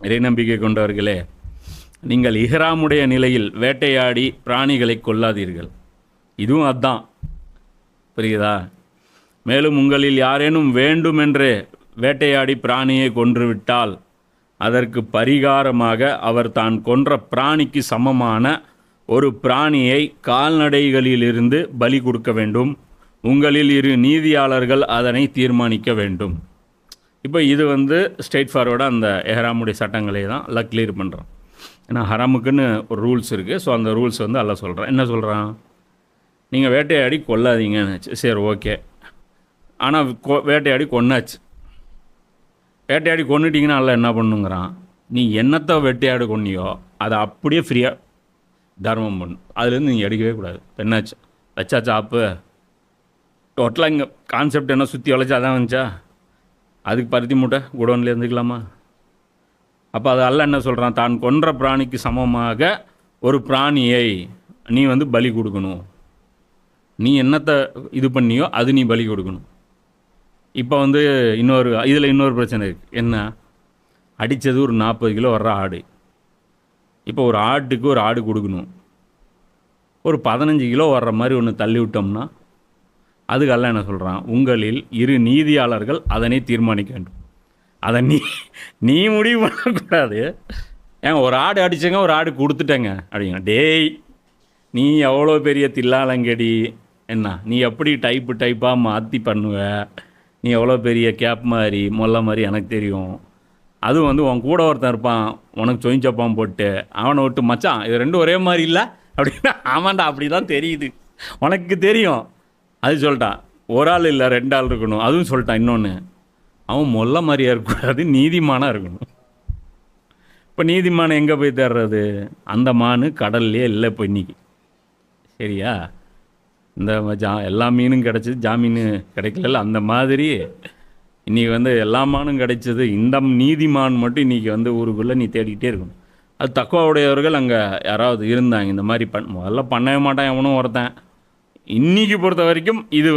இறைநம்பிக்கை கொண்டவர்களே, நீங்கள் இஹ்ராமுடைய நிலையில் வேட்டையாடி பிராணிகளை கொல்லாதீர்கள். இதுவும் அதுதான். புரியுதா? மேலும் உங்களில் யாரேனும் வேண்டுமென்று வேட்டையாடி பிராணியை கொன்றுவிட்டால் அதற்கு பரிகாரமாக அவர் தான் கொன்ற பிராணிக்கு சமமான ஒரு பிராணியை கால்நடைகளிலிருந்து பலி கொடுக்க வேண்டும். உங்களில் இரு நீதியாளர்கள் அதனை தீர்மானிக்க வேண்டும். இப்போ இது ஸ்ட்ரெயிட் ஃபார்வர்டாக அந்த எஹ்ராமுடைய சட்டங்களை தான் எல்லாம் கிளியர் பண்ணுறோம். ஏன்னா ஹராமுக்குன்னு ஒரு ரூல்ஸ் இருக்குது. ஸோ அந்த ரூல்ஸ் எல்லாம் சொல்கிறேன். என்ன சொல்கிறான்? நீங்கள் வேட்டையாடி கொல்லாதீங்கன்னு. சரி, ஓகே. ஆனால் வேட்டையாடி கொன்னாச்சு. வேட்டையாடி கொண்டுட்டிங்கன்னா அல்ல என்ன பண்ணுங்கிறான்? நீ என்னத்தை வேட்டையாடி கொன்னியோ அதை அப்படியே ஃப்ரீயாக தர்மம் பண்ணு. அதுலேருந்து நீங்கள் எடுக்கவே கூடாது. என்னாச்சு? வச்சாச்சா ஆப்பு? டோட்டலாக இங்கே கான்செப்ட் என்ன சுற்றி வளைச்சா அதான் வந்துச்சா? அதுக்கு பருத்தி மூட்டை குடோன்ல இருந்துக்கலாமா? அப்போ அது அல்ல என்ன சொல்கிறான்? தான் கொன்ற பிராணிக்கு சமமாக ஒரு பிராணியை நீ பலி கொடுக்கணும். நீ என்னத்தை இது பண்ணியோ அது நீ பலி கொடுக்கணும். இப்போ இதில் இன்னொரு பிரச்சனை இருக்குது. என்ன? அடித்தது ஒரு 40 கிலோ வர்ற ஆடு. இப்போ ஒரு ஆட்டுக்கு ஒரு ஆடு கொடுக்கணும். ஒரு 15 கிலோ வர்ற மாதிரி ஒன்று தள்ளி விட்டோம்னா அதுக்கெல்லாம் என்ன சொல்கிறான்? உங்களில் இரு நீதியாளர்கள் அதனை தீர்மானிக்க வேண்டும். அதை நீ முடிவு பண்ணக்கூடாது. ஏங்க ஒரு ஆடு அடித்தேங்க, ஒரு ஆடு கொடுத்துட்டேங்க அப்படிங்க. டேய், நீ எவ்வளோ பெரிய தில்லாலங்கடி, என்ன நீ எப்படி டைப்பாக மாற்றி பண்ணுவ? நீ எவ்வளோ பெரிய கேப் மாதிரி மொல்ல மாதிரி எனக்கு தெரியும். அதுவும் உன் கூட ஒருத்தன் இருப்பான், உனக்கு சொயிஞ்சப்பான் போட்டு அவனை விட்டு மச்சான் இது ரெண்டும் ஒரே மாதிரி இல்லை அப்படின்னா, ஆமாண்டா அப்படி தான் தெரியுது, உனக்கு தெரியும். அது சொல்லிட்டான். ஒரு ஆள் இல்லை 2 ஆள் இருக்கணும். அதுவும் சொல்லிட்டான். இன்னொன்று, அவன் மொல்ல மாதிரியாக இருக்கக்கூடாது, நீதிமானாக இருக்கணும். இப்போ நீதிமானம் எங்கே போய் தேடுறது? அந்த மானு கடல்லையே இல்லை இப்போ இன்றைக்கி. சரியா? இந்த எல்லா மீனும் கிடச்சிது, ஜாமீன் கிடைக்கல. அந்த மாதிரி இன்றைக்கி எல்லா மானும் கிடைச்சது. இந்த நீதிமான் மட்டும் இன்றைக்கி ஊருக்குள்ளே நீ தேடிக்கிட்டே இருக்கணும். அது தக்குவாவுடையவர்கள் அங்கே யாராவது இருந்தாங்க. இந்த மாதிரி முதல்ல பண்ணவே மாட்டான் எவனும் ஒருத்தன். இன்றைக்கி பொறுத்த வரைக்கும் இது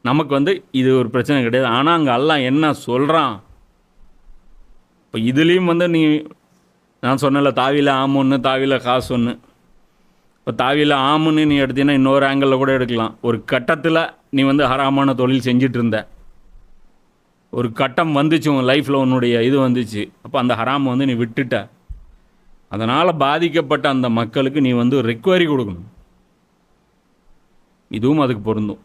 நமக்கு இது ஒரு பிரச்சனை கிடையாது. ஆனால் அங்கே எல்லாம் என்ன சொல்கிறான்? இப்போ இதுலேயும் நீ நான் சொன்னல தாவியில் ஆமொன்று தாவியில் காசு ஒன்று. இப்போ தாவியில் ஆமுன்னு நீ எடுத்தீங்கன்னா இன்னொரு ஆங்கிளில் கூட எடுக்கலாம். ஒரு கட்டத்தில் நீ ஹராமான தொழில் செஞ்சிட்டு இருந்த, ஒரு கட்டம் வந்துச்சு உன் லைஃப்பில், உன்னுடைய இது வந்துச்சு. அப்போ அந்த ஹராம் நீ விட்டுட்ட. அதனால் பாதிக்கப்பட்ட அந்த மக்களுக்கு நீ ரெக்வரி கொடுக்கணும். இதுவும் அதுக்கு பொருந்தும்.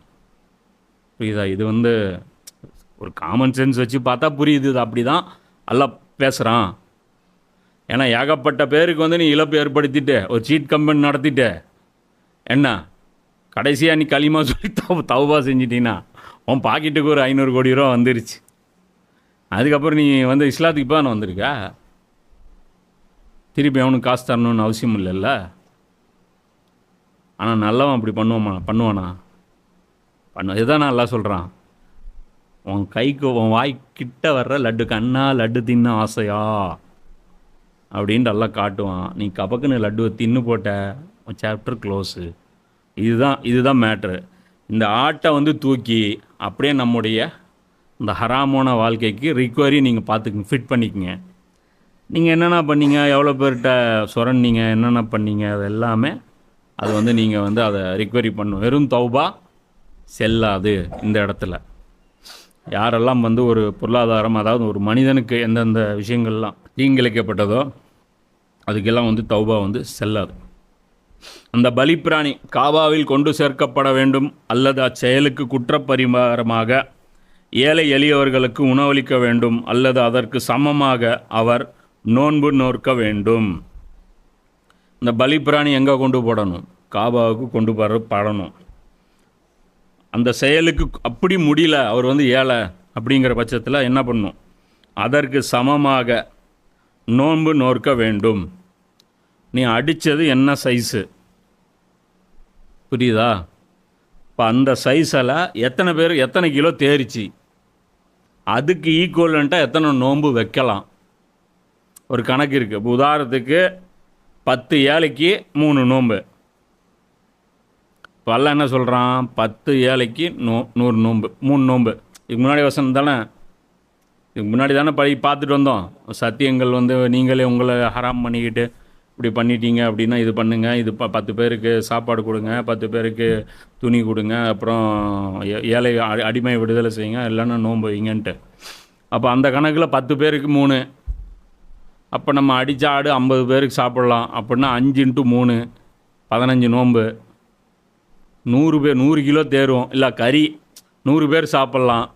புரியுதா? இது ஒரு காமன் சென்ஸ் வச்சு பார்த்தா புரியுது. இது அப்படி தான் எல்லாம் பேசுகிறான். ஏன்னா ஏகப்பட்ட பேருக்கு நீ இழப்பு ஏற்படுத்திட்டு ஒரு சீட் கம்பெனி நடத்திட்டு என்ன கடைசியாக நீ களிமா சொல்லி தௌபா செஞ்சிட்டீங்கன்னா உன் பாக்கெட்டுக்கு ஒரு 500 கோடி ரூபா வந்துருச்சு. அதுக்கப்புறம் நீ இஸ்லாத்துக்கு இப்போ நான் வந்திருக்கா? திருப்பி அவனுக்கு காசு தரணும்னு அவசியம் இல்லைல்ல. ஆனால் நல்லவன் அப்படி பண்ணுவானா? இதுதான் நான் எல்லாம் சொல்கிறான். உன் கைக்கு உன் வாய்க்கிட்ட வர்ற லட்டுக்கு அண்ணா லட்டு தின்ன ஆசையா அப்படின்ட்டு எல்லாம் காட்டுவான். நீ கபக்குன்னு லட்டுவை தின்னு போட்ட, உன் சாப்டர் க்ளோஸு. இதுதான் மேட்ரு. இந்த ஆட்டை தூக்கி அப்படியே நம்முடைய இந்த ஹராமான வாழ்க்கைக்கு ரிக்வரி நீங்கள் பார்த்துக்குங்க, ஃபிட் பண்ணிக்கங்க. நீங்கள் என்னென்ன பண்ணீங்க, எவ்வளோ பேர்கிட்ட சுரண்டிங்க, என்னென்ன பண்ணீங்க, அது எல்லாமே அது நீங்கள் அதை ரிக்வரி பண்ணும். வெறும் தௌபா செல்லாது. இந்த இடத்துல யாரெல்லாம் ஒரு பொருளாதாரம், அதாவது ஒரு மனிதனுக்கு எந்தெந்த விஷயங்கள்லாம் தீங்கிழைக்கப்பட்டதோ அதுக்கெல்லாம் தௌபா செல்லாது. அந்த பலிப்பிராணி காபாவில் கொண்டு சேர்க்கப்பட வேண்டும், அல்லது அச்செயலுக்கு குற்றப்பரிகாரமாக ஏழை எளியவர்களுக்கு உணவளிக்க வேண்டும், அல்லது அதற்கு சமமாக அவர் நோன்பு நோற்க வேண்டும். இந்த பலிப்பிராணி எங்கே கொண்டு போடணும்? காபாவுக்கு கொண்டு படணும். அந்த செயலுக்கு அப்படி முடியல, அவர் ஏழை அப்படிங்கிற பட்சத்தில் என்ன பண்ணும்? அதற்கு சமமாக நோன்பு நோற்க வேண்டும். நீ அடித்தது என்ன சைஸு, புரியுதா? இப்போ அந்த சைஸில் எத்தனை பேர் எத்தனை கிலோ தேரிச்சு, அதுக்கு ஈக்குவலண்ட்டாக எத்தனை நோன்பு வைக்கலாம், ஒரு கணக்கு இருக்குது. இப்போ உதாரணத்துக்கு 10 ஏழைக்கு 3 நோன்பு. இப்போ எல்லாம் என்ன சொல்கிறான்? 10 ஏழைக்கு 100 நோன்பு, 3 நோன்பு. இதுக்கு முன்னாடி வசனம் தானே இதுக்கு முன்னாடி தானே பார்த்துட்டு வந்தோம். சத்தியங்கள் வந்து நீங்களே உங்களை ஹராம் பண்ணிக்கிட்டு இப்படி பண்ணிட்டீங்க அப்படின்னா இது பண்ணுங்கள், இது 10 பேருக்கு சாப்பாடு கொடுங்க, 10 பேருக்கு துணி கொடுங்க, அப்புறம் ஏழை அடிமை விடுதலை செய்யுங்க, இல்லைன்னா நோன்பு வைங்கன்ட்டு. அப்போ அந்த கணக்கில் 10 பேருக்கு 3, அப்போ நம்ம அடித்த ஆடு 50 பேருக்கு சாப்பிட்லாம். அப்படின்னா 5 × 3 15 நோன்பு. 100 கிலோ தேரும், இல்லை கறி 100 பேர் சாப்பிட்லாம்.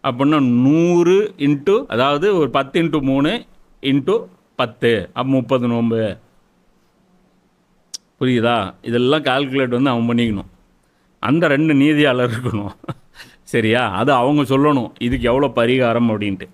அப்படின்னா 100 இன்ட்டு, அதாவது ஒரு 10 × 3 இன்ட்டு 10, அப்போ 30 நோன்பு. புரியுதா? இதெல்லாம் கால்குலேட் வந்து அவன் பண்ணிக்கணும். அந்த 2 நீதியாளர் இருக்கணும். சரியா? அது அவங்க சொல்லணும் இதுக்கு எவ்வளோ பரிகாரம் அப்படின்ட்டு.